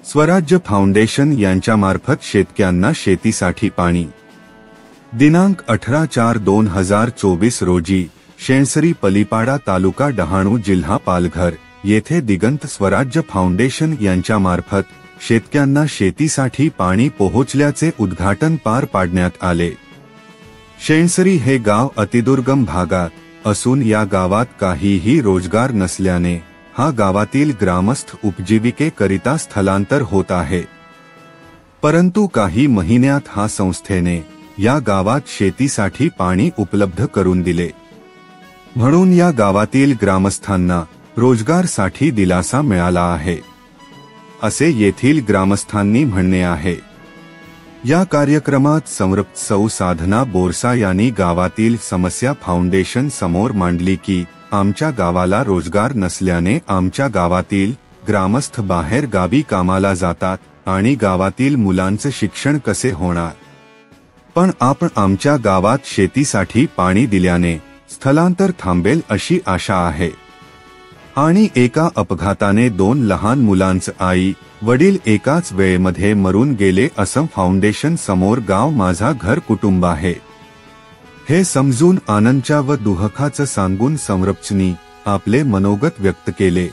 स्वराज्य फाउंडेशन यांच्यामार्फत शेतकऱ्यांना शेतीसाठी पाणी। दिनांक 18/4/2024 रोजी शेणसरी पलीपाडा तालुका डहाणू जिल्हा पालघर येथे दिगंत स्वराज्य फाउंडेशन यांच्यामार्फत शेतकऱ्यांना शेतीसाठी पाणी पोहोचल्याचे उद्घाटन पार पाडण्यात आले। शेणसरी हे गाव अतिदुर्गम भागात असून या गावात काहीही रोजगार नसल्याने हा गावातील ग्रामस्थ उपजीविकेकरिता स्थलांतर होत आहे। परंतु काही महिन्यात हा संस्थेने या गावात शेतीसाठी पाणी उपलब्ध करून दिले, म्हणून या गावातील ग्रामस्थांना रोजगारसाठी दिलासा मिळाला आहे, असे येथील ग्रामस्थांनी म्हणणे आहे। या कार्यक्रमात समर्पित सौ साधना बोरसा यांनी गावातील समस्या फाउंडेशन समोर मांडली की आमच्या गावाला रोजगार नसल्याने आमच्या गावातील ग्रामस्थ बाहेर गावी कामाला जातात आणि गावातील मुलांचे शिक्षण कसे होणार, पण आपण आमच्या गावात शेतीसाठी पाणी दिल्याने स्थलांतर थांबेल अशी आशा आहे। आणि एका अपघाताने 2 लहान मुलांचे आई वडील एकाच वेळेमध्ये मरून गेले असं फाउंडेशन समोर गाव माझा घर कुटुंब आहे हे समजून आनंदच्या व दुःखाचं सांगून समर्पचनी आपले मनोगत व्यक्त केले।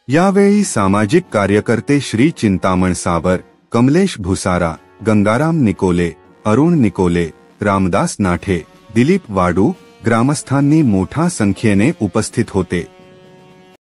यावेळी सामाजिक कार्यकर्ते श्री चिंतामण सावर, कमलेश भुसारा, गंगाराम निकोले, अरुण निकोले, रामदास नाठे, दिलीप वाडू ग्रामस्थांनी मोठ्या संख्येने उपस्थित होते।